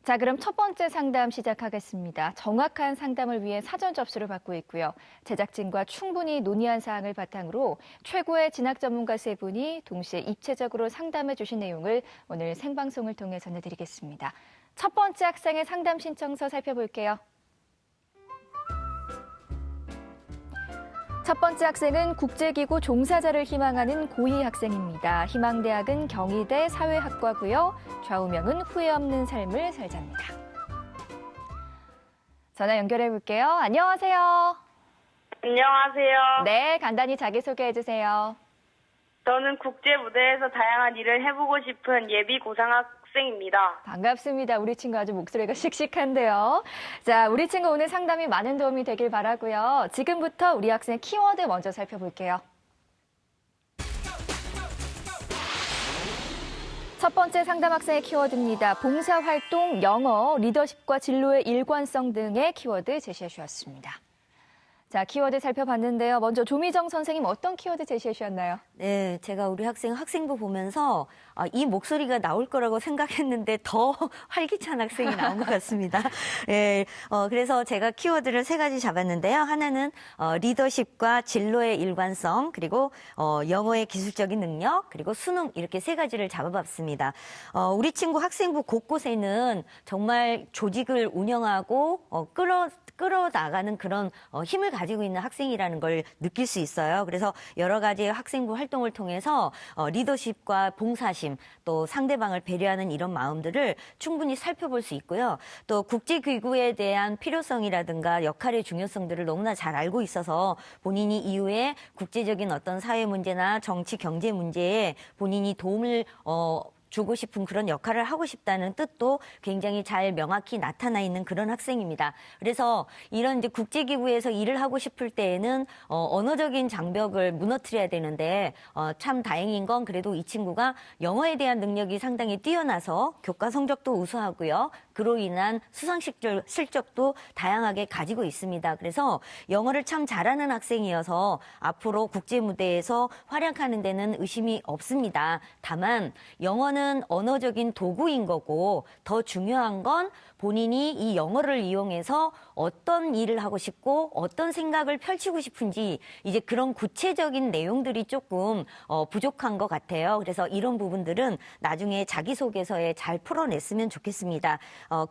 자, 그럼 첫 번째 상담 시작하겠습니다. 정확한 상담을 위해 사전 접수를 받고 있고요. 제작진과 충분히 논의한 사항을 바탕으로 최고의 진학 전문가 세 분이 동시에 입체적으로 상담해 주신 내용을 오늘 생방송을 통해 전해드리겠습니다. 첫 번째 학생의 상담 신청서 살펴볼게요. 첫 번째 학생은 국제기구 종사자를 희망하는 고2 학생입니다. 희망대학은 경희대 사회학과고요. 좌우명은 후회 없는 삶을 살자입니다. 전화 연결해 볼게요. 안녕하세요. 안녕하세요. 네, 간단히 자기소개해 주세요. 저는 국제 무대에서 다양한 일을 해보고 싶은 예비 고등학생입니다. 반갑습니다. 우리 친구 아주 목소리가 씩씩한데요. 자, 우리 친구 오늘 상담이 많은 도움이 되길 바라고요. 지금부터 우리 학생 키워드 먼저 살펴볼게요. 첫 번째 상담 학생의 키워드입니다. 봉사활동, 영어, 리더십과 진로의 일관성 등의 키워드 제시해 주셨습니다. 자, 키워드 살펴봤는데요. 먼저 조미정 선생님 어떤 키워드 제시해 주셨나요? 네, 제가 우리 학생부 보면서 이 목소리가 나올 거라고 생각했는데 더 활기찬 학생이 나온 것 같습니다. 예, 그래서 제가 키워드를 세 가지 잡았는데요. 하나는 리더십과 진로의 일관성, 그리고 영어의 기술적인 능력, 그리고 수능 이렇게 세 가지를 잡아봤습니다. 우리 친구 학생부 곳곳에는 정말 조직을 운영하고 끌어나가는 그런 힘을 가지고 있는 학생이라는 걸 느낄 수 있어요. 그래서 여러 가지 학생부 활동을 통해서 리더십과 봉사심, 또 상대방을 배려하는 이런 마음들을 충분히 살펴볼 수 있고요. 또 국제기구에 대한 필요성이라든가 역할의 중요성들을 너무나 잘 알고 있어서 본인이 이후에 국제적인 어떤 사회 문제나 정치, 경제 문제에 본인이 도움을 주고 싶은 그런 역할을 하고 싶다는 뜻도 굉장히 잘 명확히 나타나 있는 그런 학생입니다. 그래서 이런 이제 국제기구에서 일을 하고 싶을 때에는 언어적인 장벽을 무너뜨려야 되는데 참 다행인 건 그래도 이 친구가 영어에 대한 능력이 상당히 뛰어나서 교과 성적도 우수하고요. 그로 인한 수상 실적도 다양하게 가지고 있습니다. 그래서 영어를 참 잘하는 학생이어서 앞으로 국제 무대에서 활약하는 데는 의심이 없습니다. 다만 영어는 언어적인 도구인 거고 더 중요한 건 본인이 이 영어를 이용해서 어떤 일을 하고 싶고 어떤 생각을 펼치고 싶은지 이제 그런 구체적인 내용들이 조금 부족한 것 같아요. 그래서 이런 부분들은 나중에 자기소개서에 잘 풀어냈으면 좋겠습니다.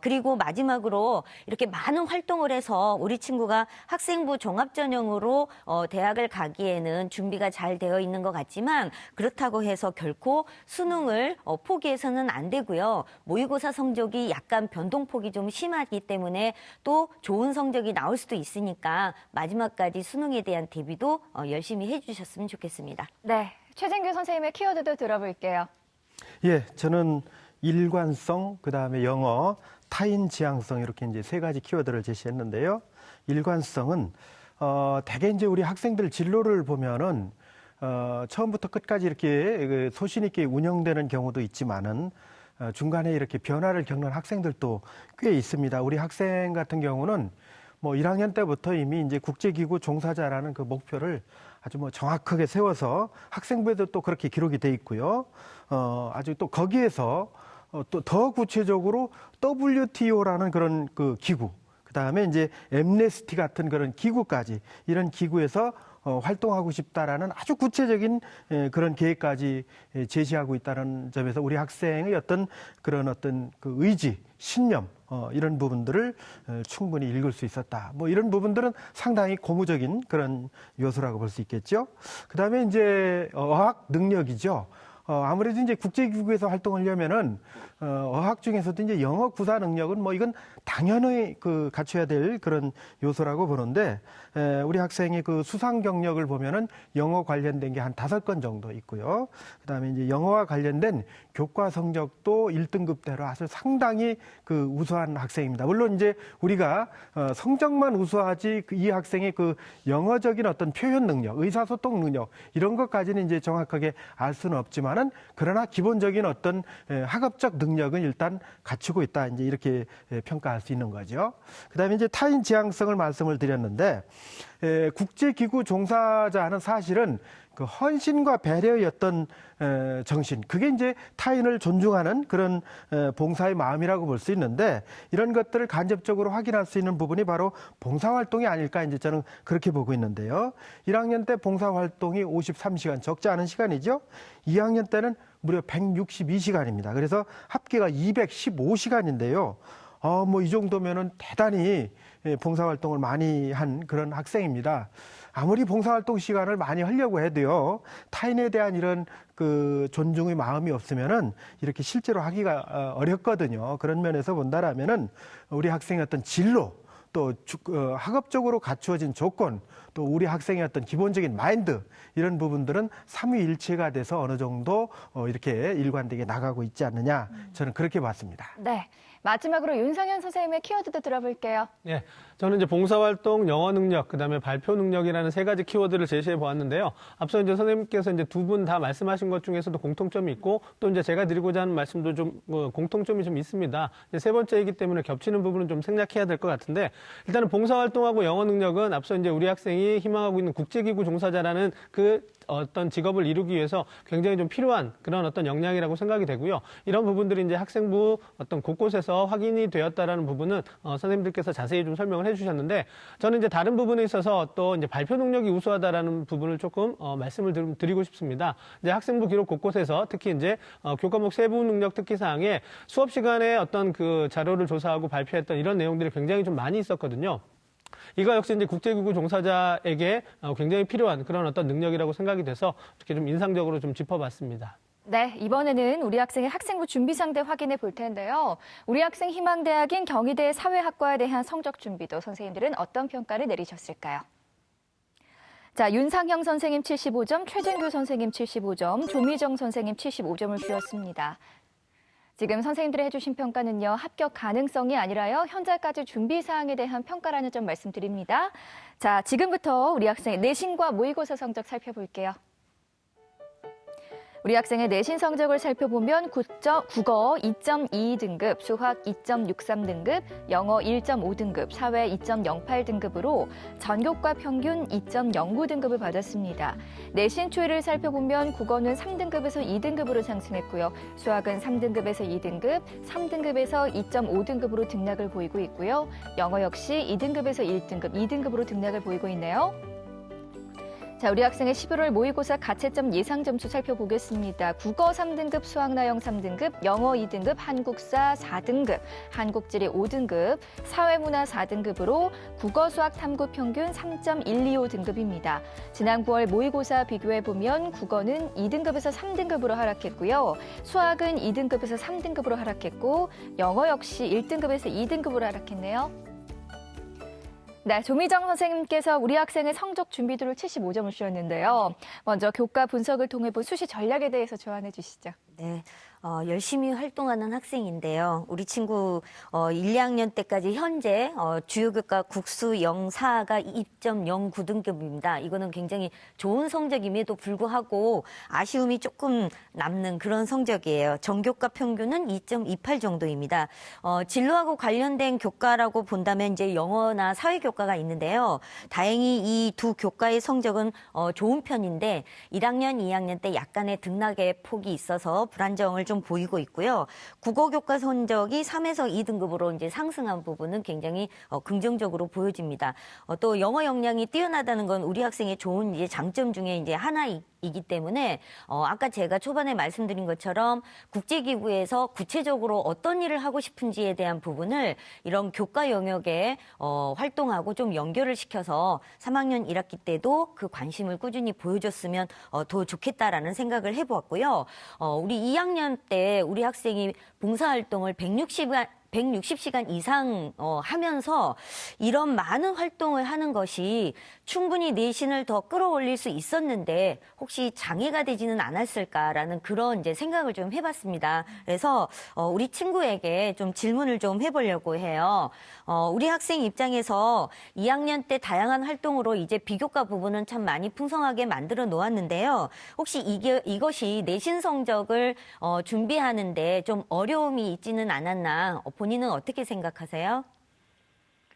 그리고 마지막으로 이렇게 많은 활동을 해서 우리 친구가 학생부 종합전형으로 대학을 가기에는 준비가 잘 되어 있는 것 같지만 그렇다고 해서 결코 수능을 포기해서는 안 되고요. 모의고사 성적이 약간 변동폭이 좀 심하기 때문에 또 좋은 성적이 나올 수도 있으니까 마지막까지 수능에 대한 대비도 열심히 해주셨으면 좋겠습니다. 네, 최진규 선생님의 키워드도 들어볼게요. 예, 저는 일관성, 그다음에 영어, 타인 지향성 이렇게 이제 세 가지 키워드를 제시했는데요. 일관성은 대개 이제 우리 학생들 진로를 보면은 처음부터 끝까지 이렇게 소신 있게 운영되는 경우도 있지만은 중간에 이렇게 변화를 겪는 학생들도 꽤 있습니다. 우리 학생 같은 경우는 뭐 1학년 때부터 이미 이제 국제기구 종사자라는 그 목표를 아주 뭐 정확하게 세워서 학생부에도 또 그렇게 기록이 돼 있고요. 아주 또 거기에서 또 더 구체적으로 WTO라는 그런 그 기구, 그 다음에 이제 엠네스티 같은 그런 기구까지 이런 기구에서 활동하고 싶다라는 아주 구체적인 그런 계획까지 제시하고 있다는 점에서 우리 학생의 어떤 그 의지, 신념 이런 부분들을 충분히 읽을 수 있었다. 뭐 이런 부분들은 상당히 고무적인 그런 요소라고 볼 수 있겠죠. 그다음에 이제 어학 능력이죠. 아무래도 이제 국제기구에서 활동을 하려면은 어학 중에서도 이제 영어 구사 능력은 뭐 이건 당연히 갖춰야 될 그런 요소라고 보는데 우리 학생의 그 수상 경력을 보면은 영어 관련된 게 한 5건 정도 있고요. 그다음에 이제 영어와 관련된 교과 성적도 1등급대로 아주 상당히 그 우수한 학생입니다. 물론 이제 우리가 성적만 우수하지 이 학생의 그 영어적인 어떤 표현 능력, 의사소통 능력 이런 것까지는 이제 정확하게 알 수는 없지만은 그러나 기본적인 어떤 학업적 능력은 일단 갖추고 있다. 이제 이렇게 평가할 수 있는 거죠. 그다음에 이제 타인 지향성을 말씀을 드렸는데 국제기구 종사자는 사실은 그 헌신과 배려의 어떤 정신, 그게 이제 타인을 존중하는 그런 봉사의 마음이라고 볼 수 있는데, 이런 것들을 간접적으로 확인할 수 있는 부분이 바로 봉사활동이 아닐까 이제 저는 그렇게 보고 있는데요. 1학년 때 봉사활동이 53시간, 적지 않은 시간이죠. 2학년 때는 무려 162시간입니다. 그래서 합계가 215시간인데요. 뭐 이 정도면은 대단히 봉사활동을 많이 한 그런 학생입니다. 아무리 봉사활동 시간을 많이 하려고 해도요, 타인에 대한 이런 그 존중의 마음이 없으면은 이렇게 실제로 하기가 어렵거든요. 그런 면에서 본다라면은 우리 학생의 어떤 진로, 또 학업적으로 갖추어진 조건, 또 우리 학생의 어떤 기본적인 마인드, 이런 부분들은 삼위일체가 돼서 어느 정도 이렇게 일관되게 나가고 있지 않느냐, 저는 그렇게 봤습니다. 네. 마지막으로 윤상현 선생님의 키워드도 들어볼게요. 예, 저는 이제 봉사활동, 영어 능력, 그다음에 발표 능력이라는 세 가지 키워드를 제시해 보았는데요. 앞서 이제 선생님께서 이제 두 분 다 말씀하신 것 중에서도 공통점이 있고, 또 이제 제가 드리고자 하는 말씀도 좀 공통점이 좀 있습니다. 이제 세 번째이기 때문에 겹치는 부분은 좀 생략해야 될 것 같은데, 일단은 봉사활동하고 영어 능력은 앞서 이제 우리 학생이 희망하고 있는 국제기구 종사자라는 그 어떤 직업을 이루기 위해서 굉장히 좀 필요한 그런 어떤 역량이라고 생각이 되고요. 이런 부분들이 이제 학생부 어떤 곳곳에서 확인이 되었다라는 부분은 선생님들께서 자세히 좀 설명을 해주셨는데, 저는 이제 다른 부분에 있어서 또 이제 발표 능력이 우수하다라는 부분을 조금 말씀을 드리고 싶습니다. 이제 학생부 기록 곳곳에서 특히 이제 교과목 세부 능력 특기 사항에 수업 시간에 어떤 그 자료를 조사하고 발표했던 이런 내용들이 굉장히 좀 많이 있었거든요. 이거 역시 이제 국제기구 종사자에게 굉장히 필요한 그런 어떤 능력이라고 생각이 돼서 이렇게 좀 인상적으로 좀 짚어봤습니다. 네, 이번에는 우리 학생의 학생부 준비 상대 확인해 볼 텐데요. 우리 학생 희망대학인 경희대 사회학과에 대한 성적 준비도 선생님들은 어떤 평가를 내리셨을까요? 자, 윤상형 선생님 75점, 최진규 선생님 75점, 조미정 선생님 75점을 주었습니다. 지금 선생님들이 해주신 평가는요, 합격 가능성이 아니라요, 현재까지 준비 사항에 대한 평가라는 점 말씀드립니다. 자, 지금부터 우리 학생의 내신과 모의고사 성적 살펴볼게요. 우리 학생의 내신 성적을 살펴보면 국어 2.22등급, 수학 2.63등급, 영어 1.5등급, 사회 2.08등급으로 전교과 평균 2.09등급을 받았습니다. 내신 추이를 살펴보면 국어는 3등급에서 2등급으로 상승했고요. 수학은 3등급에서 2등급, 3등급에서 2.5등급으로 등락을 보이고 있고요. 영어 역시 2등급에서 1등급, 2등급으로 등락을 보이고 있네요. 자, 우리 학생의 11월 모의고사 가채점 예상 점수 살펴보겠습니다. 국어 3등급, 수학 나영 3등급, 영어 2등급, 한국사 4등급, 한국지리 5등급, 사회문화 4등급으로 국어, 수학, 탐구 평균 3.125등급입니다. 지난 9월 모의고사 비교해보면 국어는 2등급에서 3등급으로 하락했고요. 수학은 2등급에서 3등급으로 하락했고, 영어 역시 1등급에서 2등급으로 하락했네요. 네, 조미정 선생님께서 우리 학생의 성적 준비도를 75점을 주셨는데요. 먼저 교과 분석을 통해 본 수시 전략에 대해서 조언해 주시죠. 네. 열심히 활동하는 학생인데요. 우리 친구 1, 2학년 때까지 현재 주요 교과 국수 04가 2.09등급입니다. 이거는 굉장히 좋은 성적임에도 불구하고 아쉬움이 조금 남는 그런 성적이에요. 전교과 평균은 2.28 정도입니다. 진로하고 관련된 교과라고 본다면 이제 영어나 사회교과가 있는데요. 다행히 이 두 교과의 성적은 좋은 편인데 1학년, 2학년 때 약간의 등락의 폭이 있어서 불안정을 좀 보이고 있고요. 국어교과 성적이 3에서 2등급으로 이제 상승한 부분은 굉장히 긍정적으로 보여집니다. 또 영어 역량이 뛰어나다는 건 우리 학생의 좋은 이제 장점 중에 이제 하나이기 때문에 아까 제가 초반에 말씀드린 것처럼 국제기구에서 구체적으로 어떤 일을 하고 싶은지에 대한 부분을 이런 교과 영역에 활동하고 좀 연결을 시켜서 3학년 1학기 때도 그 관심을 꾸준히 보여줬으면 더 좋겠다라는 생각을 해보았고요. 우리 2학년 때 우리 학생이 봉사활동을 160시간 이상 하면서 이런 많은 활동을 하는 것이 충분히 내신을 더 끌어올릴 수 있었는데 혹시 장애가 되지는 않았을까라는 그런 이제 생각을 좀 해봤습니다. 그래서 우리 친구에게 좀 질문을 좀 해보려고 해요. 우리 학생 입장에서 2학년 때 다양한 활동으로 이제 비교과 부분은 참 많이 풍성하게 만들어 놓았는데요. 혹시 이것이 내신 성적을 준비하는데 좀 어려움이 있지는 않았나? 본인은 어떻게 생각하세요?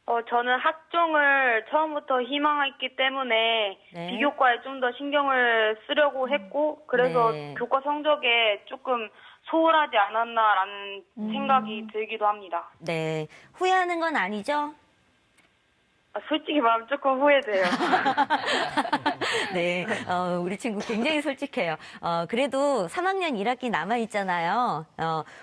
저는 학종을 처음부터 희망했기 때문에 네. 비교과에 좀 더 신경을 쓰려고 했고, 그래서 네. 교과 성적에 조금 소홀하지 않았나라는 생각이 들기도 합니다. 네. 후회하는 건 아니죠? 솔직히 말하면 조금 후회돼요. 네, 우리 친구 굉장히 솔직해요. 그래도 3학년 1학기 남아있잖아요.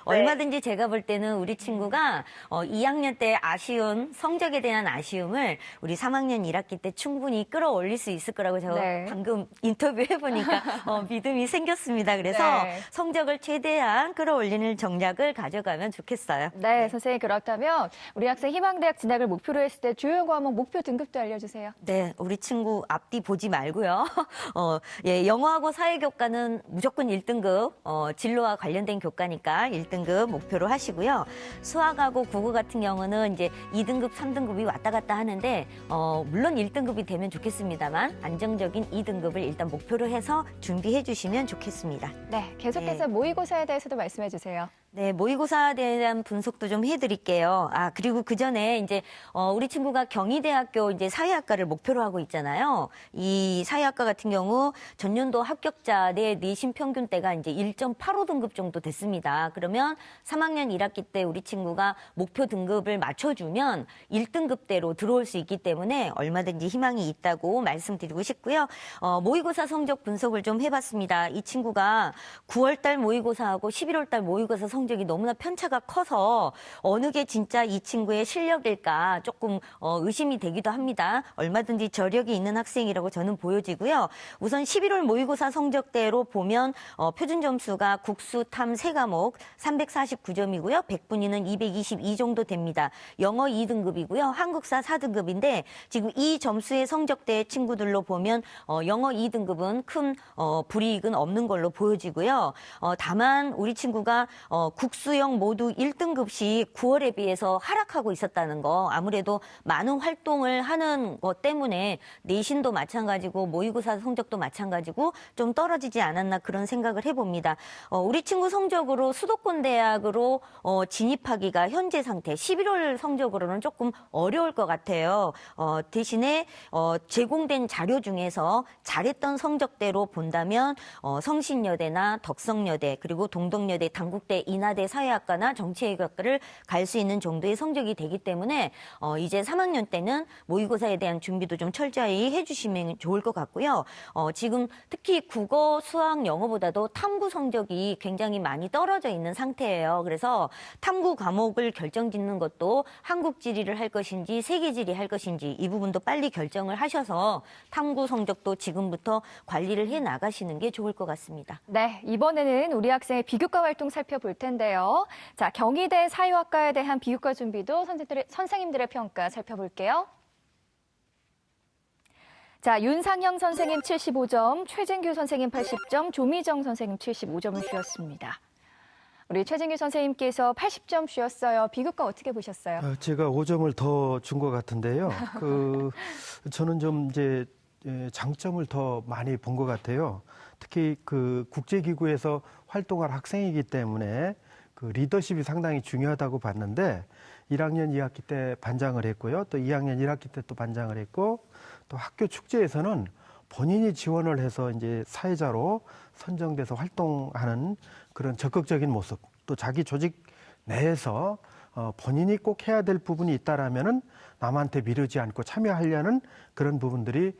얼마든지 제가 볼 때는 우리 친구가 2학년 때 아쉬운, 성적에 대한 아쉬움을 우리 3학년 1학기 때 충분히 끌어올릴 수 있을 거라고 제가 네. 방금 인터뷰 해보니까 믿음이 생겼습니다. 그래서 네. 성적을 최대한 끌어올리는 전략을 가져가면 좋겠어요. 네, 선생님 그렇다면 우리 학생 희망대학 진학을 목표로 했을 때 주요 과목 목표 등급도 알려주세요. 네, 우리 친구 앞뒤 보지 말고요. 예, 영어하고 사회교과는 무조건 1등급, 진로와 관련된 교과니까 1등급 목표로 하시고요. 수학하고 국어 같은 경우는 이제 2등급, 3등급이 왔다 갔다 하는데, 물론 1등급이 되면 좋겠습니다만, 안정적인 2등급을 일단 목표로 해서 준비해 주시면 좋겠습니다. 네, 계속해서 모의고사에 대해서도 말씀해 주세요. 네, 모의고사에 대한 분석도 좀 해드릴게요. 그리고 그 전에 이제, 우리 친구가 경희대학교 이제 사회학과를 목표로 하고 있잖아요. 이 사회학과 같은 경우 전년도 합격자 내 내신 평균대가 이제 1.85등급 정도 됐습니다. 그러면 3학년 1학기 때 우리 친구가 목표 등급을 맞춰주면 1등급대로 들어올 수 있기 때문에 얼마든지 희망이 있다고 말씀드리고 싶고요. 모의고사 성적 분석을 좀 해봤습니다. 이 친구가 9월달 모의고사하고 11월달 모의고사 성적이 너무나 편차가 커서 어느 게 진짜 이 친구의 실력일까 조금 의심이 되기도 합니다. 얼마든지 저력이 있는 학생이라고 저는 보여지고요. 우선 11월 모의고사 성적대로 보면 표준 점수가 국수, 탐 3과목 349점이고요. 100분위는 222 정도 됩니다. 영어 2등급이고요. 한국사 4등급인데 지금 이 점수의 성적대 친구들로 보면 영어 2등급은 큰 불이익은 없는 걸로 보여지고요. 다만 우리 친구가 국수형 모두 1등급씩 9월에 비해서 하락하고 있었다는 거, 아무래도 많은 활동을 하는 것 때문에 내신도 마찬가지고 모의고사 성적도 마찬가지고 좀 떨어지지 않았나 그런 생각을 해봅니다. 우리 친구 성적으로 수도권 대학으로 진입하기가 현재 상태 11월 성적으로는 조금 어려울 것 같아요. 대신에 제공된 자료 중에서 잘했던 성적대로 본다면 성신여대나 덕성여대 그리고 동덕여대, 당국대, 인하대 사회학과나 정치외교학과를 갈 수 있는 정도의 성적이 되기 때문에 이제 3학년 때는 모의고사에 대한 준비도 좀 철저히 해주시면 좋을 것 같고요. 지금 특히 국어, 수학, 영어보다도 탐구 성적이 굉장히 많이 떨어져 있는 상태예요. 그래서 탐구 과목을 결정짓는 것도 한국지리를 할 것인지 세계지리 할 것인지 이 부분도 빨리 결정을 하셔서 탐구 성적도 지금부터 관리를 해 나가시는 게 좋을 것 같습니다. 네, 이번에는 우리 학생의 비교과 활동 살펴볼 텐데요. 자, 경희대 사회학과에 대한 비교과 준비도 선생님들의 평가 살펴볼게요. 자, 윤상형 선생님 75점, 최진규 선생님 80점, 조미정 선생님 75점을 주셨습니다. 우리 최진규 선생님께서 80점 주셨어요. 비교과 어떻게 보셨어요? 제가 5점을 더 준 것 같은데요. 저는 좀 이제 장점을 더 많이 본 것 같아요. 특히 그 국제기구에서 활동할 학생이기 때문에 그 리더십이 상당히 중요하다고 봤는데 1학년 2학기 때 반장을 했고요. 또 2학년 1학기 때 또 반장을 했고 또 학교 축제에서는 본인이 지원을 해서 이제 사회자로 선정돼서 활동하는 그런 적극적인 모습, 또 자기 조직 내에서 본인이 꼭 해야 될 부분이 있다라면은 남한테 미루지 않고 참여하려는 그런 부분들이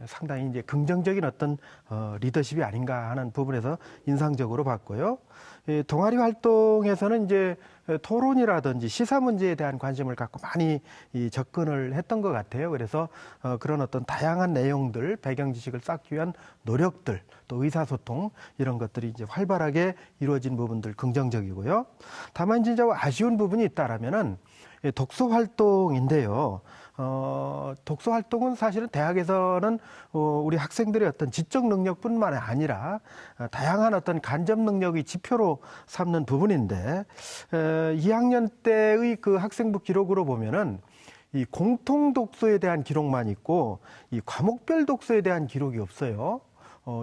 상당히 이제 긍정적인 어떤 리더십이 아닌가 하는 부분에서 인상적으로 봤고요. 동아리 활동에서는 이제 토론이라든지 시사 문제에 대한 관심을 갖고 많이 접근을 했던 것 같아요. 그래서 그런 어떤 다양한 내용들, 배경 지식을 쌓기 위한 노력들, 또 의사소통 이런 것들이 이제 활발하게 이루어진 부분들 긍정적이고요. 다만 진짜 아쉬운 부분이 있다라면은 독서 활동인데요. 독서 활동은 사실은 대학에서는 우리 학생들의 어떤 지적 능력뿐만 아니라 다양한 어떤 간접 능력의 지표로 삼는 부분인데 2학년 때의 그 학생부 기록으로 보면은 이 공통 독서에 대한 기록만 있고 이 과목별 독서에 대한 기록이 없어요.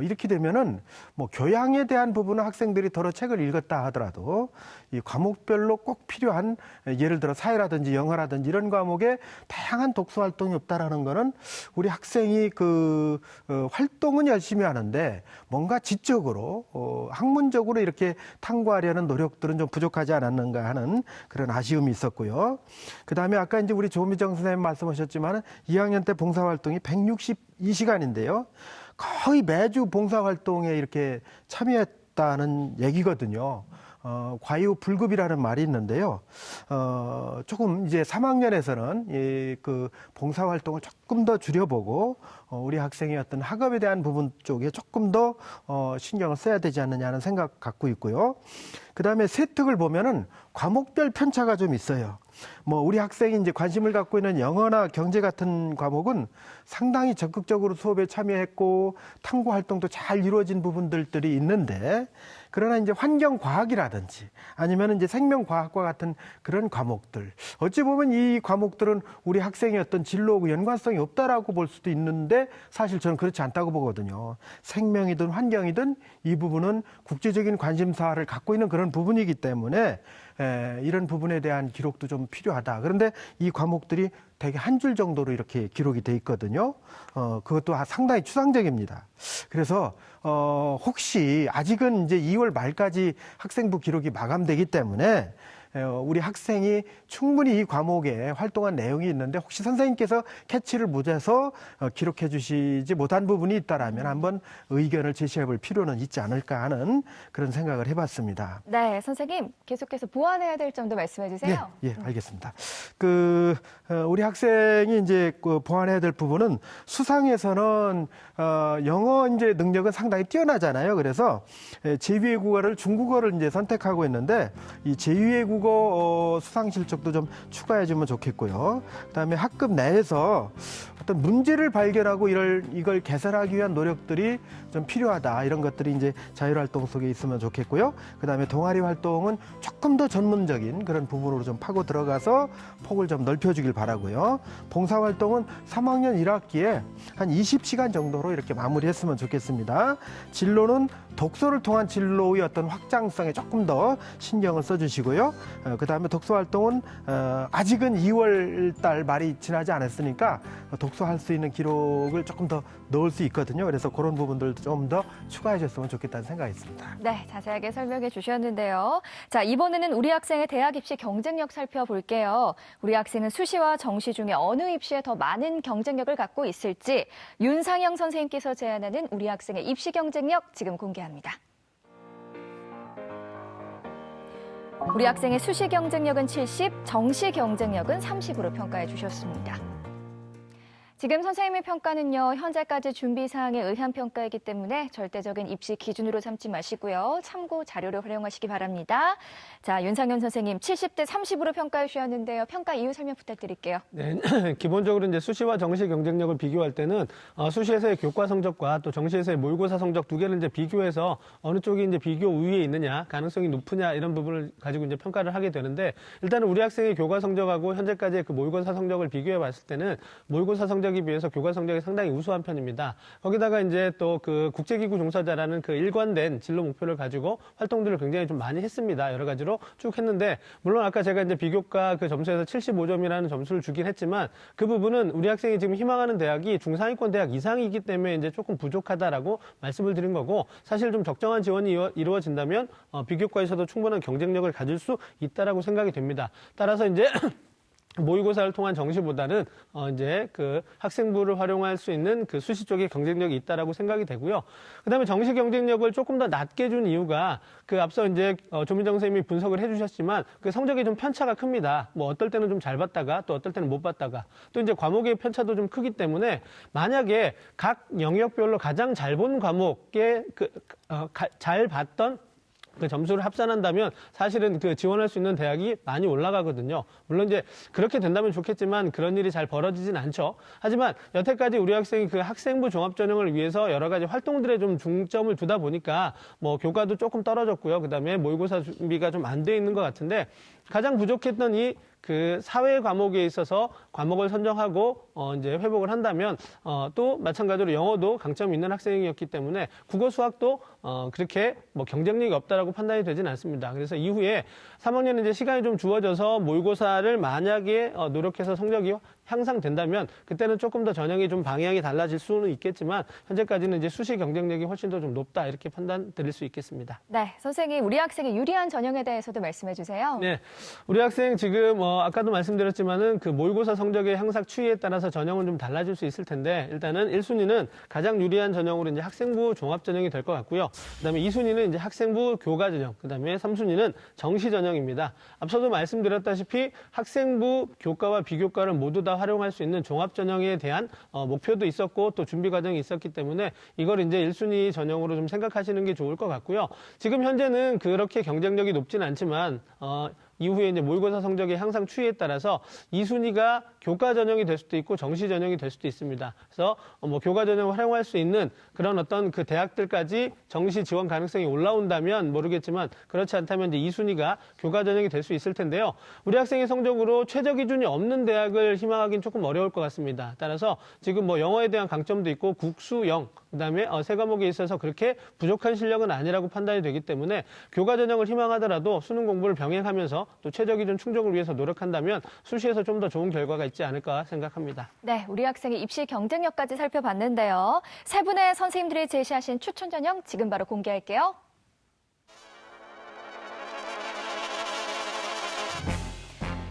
이렇게 되면은 뭐 교양에 대한 부분은 학생들이 더러 책을 읽었다 하더라도 이 과목별로 꼭 필요한 예를 들어 사회라든지 영어라든지 이런 과목에 다양한 독서 활동이 없다라는 거는 우리 학생이 활동은 열심히 하는데 뭔가 지적으로 학문적으로 이렇게 탕구하려는 노력들은 좀 부족하지 않았는가 하는 그런 아쉬움이 있었고요. 그다음에 아까 이제 우리 조미정 선생님 말씀하셨지만 2학년 때 봉사활동이 162시간인데요. 거의 매주 봉사활동에 이렇게 참여했다는 얘기거든요. 과유불급이라는 말이 있는데요. 조금 이제 3학년에서는 그 봉사활동을 조금 더 줄여보고 우리 학생의 어떤 학업에 대한 부분 쪽에 조금 더 신경을 써야 되지 않느냐는 생각 갖고 있고요. 그 다음에 세특을 보면은 과목별 편차가 좀 있어요. 뭐 우리 학생이 이제 관심을 갖고 있는 영어나 경제 같은 과목은 상당히 적극적으로 수업에 참여했고 탐구 활동도 잘 이루어진 부분들이 있는데 그러나 이제 환경과학이라든지 아니면 이제 생명과학과 같은 그런 과목들 어찌 보면 이 과목들은 우리 학생의 어떤 진로하고 연관성이 없다라고 볼 수도 있는데 사실 저는 그렇지 않다고 보거든요. 생명이든 환경이든 이 부분은 국제적인 관심사를 갖고 있는 그런 부분이기 때문에 이런 부분에 대한 기록도 좀 필요하다. 그런데 이 과목들이 대개 한 줄 정도로 이렇게 기록이 돼 있거든요. 그것도 상당히 추상적입니다. 그래서 혹시 아직은 이제 2월 말까지 학생부 기록이 마감되기 때문에 우리 학생이 충분히 이 과목에 활동한 내용이 있는데 혹시 선생님께서 캐치를 못해서 기록해 주시지 못한 부분이 있다라면 한번 의견을 제시해 볼 필요는 있지 않을까 하는 그런 생각을 해봤습니다. 네, 선생님 계속해서 보완해야 될 점도 말씀해 주세요. 예, 알겠습니다. 우리 학생이 이제 보완해야 될 부분은 수상에서는 영어 이제 능력은 상당히 뛰어나잖아요. 그래서 제2외 국어를 중국어를 이제 선택하고 있는데 이 제2외 국어 수상 실적도 좀 추가해주면 좋겠고요. 그다음에 학급 내에서 어떤 문제를 발견하고 이걸 개설하기 위한 노력들이 좀 필요하다. 이런 것들이 이제 자율활동 속에 있으면 좋겠고요. 그다음에 동아리 활동은 조금 더 전문적인 그런 부분으로 좀 파고 들어가서 폭을 좀 넓혀주길 바라고요. 봉사활동은 3학년 1학기에 한 20시간 정도로 이렇게 마무리했으면 좋겠습니다. 진로는 독서를 통한 진로의 어떤 확장성에 조금 더 신경을 써주시고요. 그다음에 독서활동은 아직은 2월 달 말이 지나지 않았으니까 독서할 수 있는 기록을 조금 더 넣을 수 있거든요. 그래서 그런 부분들도 좀 더 추가해 줬으면 좋겠다는 생각이 있습니다. 네, 자세하게 설명해 주셨는데요. 자, 이번에는 우리 학생의 대학 입시 경쟁력 살펴볼게요. 우리 학생은 수시와 정시 중에 어느 입시에 더 많은 경쟁력을 갖고 있을지 윤상영 선생님께서 제안하는 우리 학생의 입시 경쟁력 지금 공개합니다. 우리 학생의 수시 경쟁력은 70, 정시 경쟁력은 30으로 평가해 주셨습니다. 지금 선생님의 평가는요, 현재까지 준비 사항에 의한 평가이기 때문에 절대적인 입시 기준으로 삼지 마시고요. 참고 자료를 활용하시기 바랍니다. 자, 윤상현 선생님 70대 30으로 평가해 주셨는데요. 평가 이유 설명 부탁드릴게요. 네, 기본적으로 이제 수시와 정시 경쟁력을 비교할 때는 수시에서의 교과 성적과 또 정시에서의 모의고사 성적 두 개를 이제 비교해서 어느 쪽이 이제 비교 우위에 있느냐, 가능성이 높으냐 이런 부분을 가지고 이제 평가를 하게 되는데 일단은 우리 학생의 교과 성적하고 현재까지의 그 모의고사 성적을 비교해 봤을 때는 모의고사 성적에 비해서 교과 성적이 상당히 우수한 편입니다. 거기다가 이제 또 그 국제기구 종사자라는 그 일관된 진로 목표를 가지고 활동들을 굉장히 좀 많이 했습니다. 여러 가지로 쭉 했는데 물론 아까 제가 이제 비교과 그 점수에서 75점이라는 점수를 주긴 했지만 그 부분은 우리 학생이 지금 희망하는 대학이 중상위권 대학 이상이기 때문에 이제 조금 부족하다라고 말씀을 드린 거고 사실 좀 적정한 지원이 이루어진다면 비교과에서도 충분한 경쟁력을 가질 수 있다라고 생각이 됩니다. 따라서 이제 모의고사를 통한 정시보다는 이제 그 학생부를 활용할 수 있는 그 수시 쪽에 경쟁력이 있다라고 생각이 되고요. 그다음에 정시 경쟁력을 조금 더 낮게 준 이유가 그 앞서 이제 조민정 선생님이 분석을 해주셨지만 그 성적이 좀 편차가 큽니다. 뭐 어떨 때는 좀 잘 봤다가 또 어떨 때는 못 봤다가 또 이제 과목의 편차도 좀 크기 때문에 만약에 각 영역별로 가장 잘 본 과목에 잘 봤던 그 점수를 합산한다면 사실은 그 지원할 수 있는 대학이 많이 올라가거든요. 물론 이제 그렇게 된다면 좋겠지만 그런 일이 잘 벌어지진 않죠. 하지만 여태까지 우리 학생이 그 학생부 종합전형을 위해서 여러 가지 활동들에 좀 중점을 두다 보니까 뭐 교과도 조금 떨어졌고요. 그다음에 모의고사 준비가 좀 안 돼 있는 것 같은데 가장 부족했던 그 사회 과목에 있어서 과목을 선정하고 이제 회복을 한다면 또 마찬가지로 영어도 강점이 있는 학생이었기 때문에 국어 수학도 그렇게 뭐 경쟁력이 없다라고 판단이 되진 않습니다. 그래서 이후에 3학년 이제 시간이 좀 주어져서 모의고사를 만약에 노력해서 성적이 향상된다면 그때는 조금 더 전형이 좀 방향이 달라질 수는 있겠지만 현재까지는 이제 수시 경쟁력이 훨씬 더 좀 높다 이렇게 판단 드릴 수 있겠습니다. 네, 선생님 우리 학생의 유리한 전형에 대해서도 말씀해 주세요. 네, 우리 학생 지금 아까도 말씀드렸지만은 그 모의고사 성적의 향상 추이에 따라서 전형은 좀 달라질 수 있을 텐데 일단은 1순위는 가장 유리한 전형으로 이제 학생부 종합 전형이 될 것 같고요. 그다음에 2순위는 이제 학생부 교과 전형, 그다음에 3순위는 정시 전형입니다. 앞서도 말씀드렸다시피 학생부 교과와 비교과를 모두 다 활용할 수 있는 종합 전형에 대한 목표도 있었고 또 준비 과정이 있었기 때문에 이걸 이제 1순위 전형으로 좀 생각하시는 게 좋을 것 같고요. 지금 현재는 그렇게 경쟁력이 높진 않지만 이후에 이제 모의고사 성적의 향상 추이에 따라서 2순위가 교과 전형이 될 수도 있고 정시 전형이 될 수도 있습니다. 그래서 뭐 교과 전형을 활용할 수 있는 그런 어떤 그 대학들까지 정시 지원 가능성이 올라온다면 모르겠지만 그렇지 않다면 이제 2순위가 교과 전형이 될 수 있을 텐데요. 우리 학생의 성적으로 최저 기준이 없는 대학을 희망하기는 조금 어려울 것 같습니다. 따라서 지금 뭐 영어에 대한 강점도 있고 국수영 그다음에 세 과목에 있어서 그렇게 부족한 실력은 아니라고 판단이 되기 때문에 교과 전형을 희망하더라도 수능 공부를 병행하면서 또 최저 기준 충족을 위해서 노력한다면 수시에서 좀 더 좋은 결과가 있지 않을까 생각합니다. 네, 우리 학생의 입시 경쟁력까지 살펴봤는데요. 세 분의 선생님들이 제시하신 추천 전형 지금 바로 공개할게요.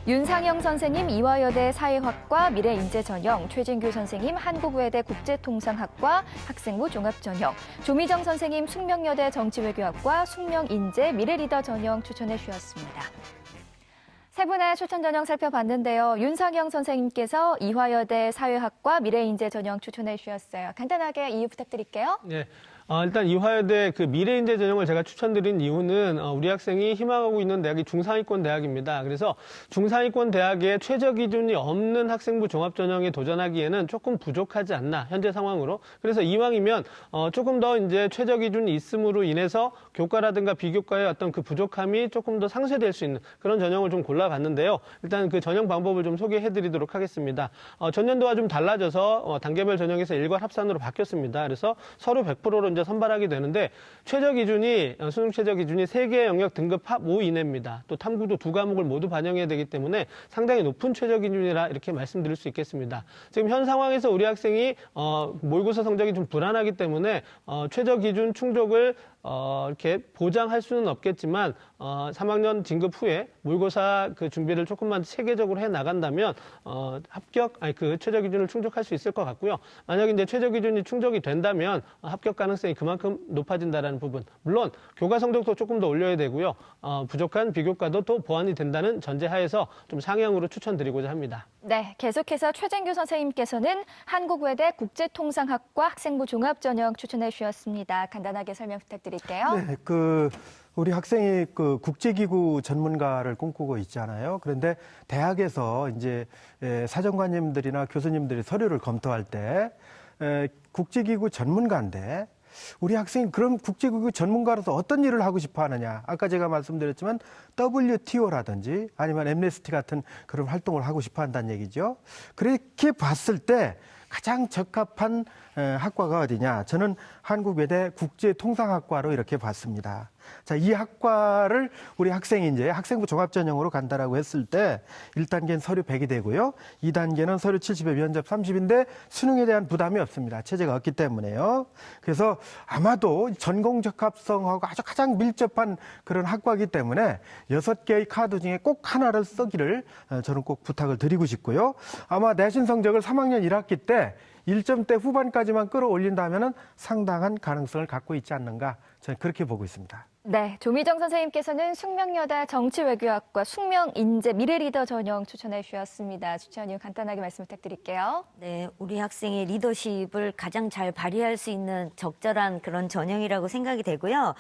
윤상영 선생님 이화여대 사회학과 미래인재전형, 최진규 선생님 한국외대 국제통상학과 학생부 종합전형, 조미정 선생님 숙명여대 정치외교학과 숙명인재 미래리더 전형 추천해 주셨습니다. 세 분의 추천 전형 살펴봤는데요. 윤상영 선생님께서 이화여대 사회학과 미래인재 전형 추천해 주셨어요. 간단하게 이유 부탁드릴게요. 네. 일단 이화여대 그 미래인재 전형을 제가 추천드린 이유는 우리 학생이 희망하고 있는 대학이 중상위권 대학입니다. 그래서 중상위권 대학에 최저 기준이 없는 학생부 종합 전형에 도전하기에는 조금 부족하지 않나 현재 상황으로. 그래서 이왕이면 조금 더 이제 최저 기준이 있음으로 인해서 교과라든가 비교과의 어떤 그 부족함이 조금 더 상쇄될 수 있는 그런 전형을 좀 골라봤는데요. 일단 그 전형 방법을 좀 소개해드리도록 하겠습니다. 전년도와 좀 달라져서 단계별 전형에서 일괄 합산으로 바뀌었습니다. 그래서 서류 100%로 이제 선발하게 되는데 최저 기준이 수능 최저 기준이 3개 영역 등급 합 5 이내입니다. 또 탐구도 2과목을 모두 반영해야 되기 때문에 상당히 높은 최저 기준이라 이렇게 말씀드릴 수 있겠습니다. 지금 현 상황에서 우리 학생이 모의고사 성적이 좀 불안하기 때문에 최저 기준 충족을 이렇게 보장할 수는 없겠지만 3학년 진급 후에 모의고사 그 준비를 조금만 체계적으로 해 나간다면 그 최저 기준을 충족할 수 있을 것 같고요. 만약에 이제 최저 기준이 충족이 된다면 합격 가능성이 그만큼 높아진다라는 부분. 물론 교과 성적도 조금 더 올려야 되고요. 부족한 비교과도 또 보완이 된다는 전제하에서 좀 상향으로 추천드리고자 합니다. 네, 계속해서 최진규 선생님께서는 한국외대 국제통상학과 학생부 종합전형 추천해 주셨습니다. 간단하게 설명 부탁드릴게요. 네, 우리 학생이 그 국제기구 전문가를 꿈꾸고 있잖아요. 그런데 대학에서 이제 사정관님들이나 교수님들이 서류를 검토할 때 국제기구 전문가인데 우리 학생이 그럼 국제기구 전문가로서 어떤 일을 하고 싶어 하느냐. 아까 제가 말씀드렸지만 WTO라든지 아니면 엠네스티 같은 그런 활동을 하고 싶어 한다는 얘기죠. 그렇게 봤을 때 가장 적합한 학과가 어디냐? 저는 한국외대 국제통상학과로 이렇게 봤습니다. 자, 이 학과를 우리 학생이 이제 학생부 종합전형으로 간다라고 했을 때 1단계는 서류 100이 되고요. 2단계는 서류 70에 면접 30인데 수능에 대한 부담이 없습니다. 체제가 없기 때문에요. 그래서 아마도 전공 적합성하고 아주 가장 밀접한 그런 학과이기 때문에 6개의 카드 중에 꼭 하나를 쓰기를 저는 꼭 부탁을 드리고 싶고요. 아마 내신 성적을 3학년 1학기 때 1점대 후반까지만 끌어올린다면 상당한 가능성을 갖고 있지 않는가 저는 그렇게 보고 있습니다. 네, 조미정 선생님께서는 숙명여대 정치외교학과 숙명인재 미래리더 전형 추천해 주셨습니다. 추천 이유 간단하게 말씀 부탁드릴게요. 네, 우리 학생의 리더십을 가장 잘 발휘할 수 있는 적절한 그런 전형이라고 생각이 되고요.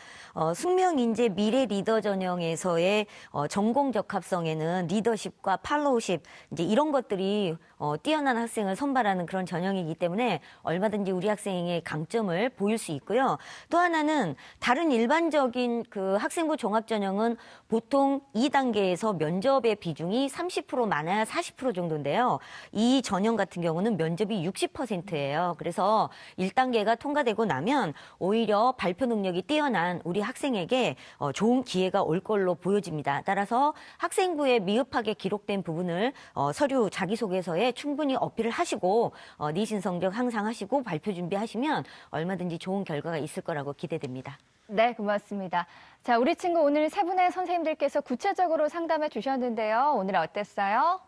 숙명인재 미래 리더 전형에서의 전공 적합성에는 리더십과 팔로우십 이제 이런 것들이 뛰어난 학생을 선발하는 그런 전형이기 때문에 얼마든지 우리 학생의 강점을 보일 수 있고요. 또 하나는 다른 일반적인 저는 그 학생부 종합전형은 보통 2단계에서 면접의 비중이 30% 많아야 40% 정도인데요. 이 전형 같은 경우는 면접이 60%예요. 그래서 1단계가 통과되고 나면 오히려 발표 능력이 뛰어난 우리 학생에게 좋은 기회가 올 걸로 보여집니다. 따라서 학생부에 미흡하게 기록된 부분을 서류 자기소개서에 충분히 어필을 하시고 니신 성적 항상 하시고 발표 준비하시면 얼마든지 좋은 결과가 있을 거라고 기대됩니다. 네, 고맙습니다. 자, 우리 친구 오늘 세 분의 선생님들께서 구체적으로 상담해 주셨는데요. 오늘 어땠어요?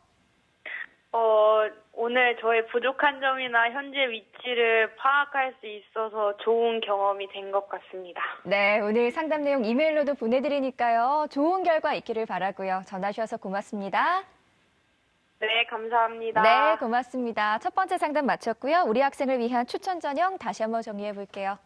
오늘 저의 부족한 점이나 현재 위치를 파악할 수 있어서 좋은 경험이 된 것 같습니다. 네, 오늘 상담 내용 이메일로도 보내드리니까요. 좋은 결과 있기를 바라고요. 전화 주셔서 고맙습니다. 네, 감사합니다. 네, 고맙습니다. 첫 번째 상담 마쳤고요. 우리 학생을 위한 추천 전형 다시 한번 정리해 볼게요.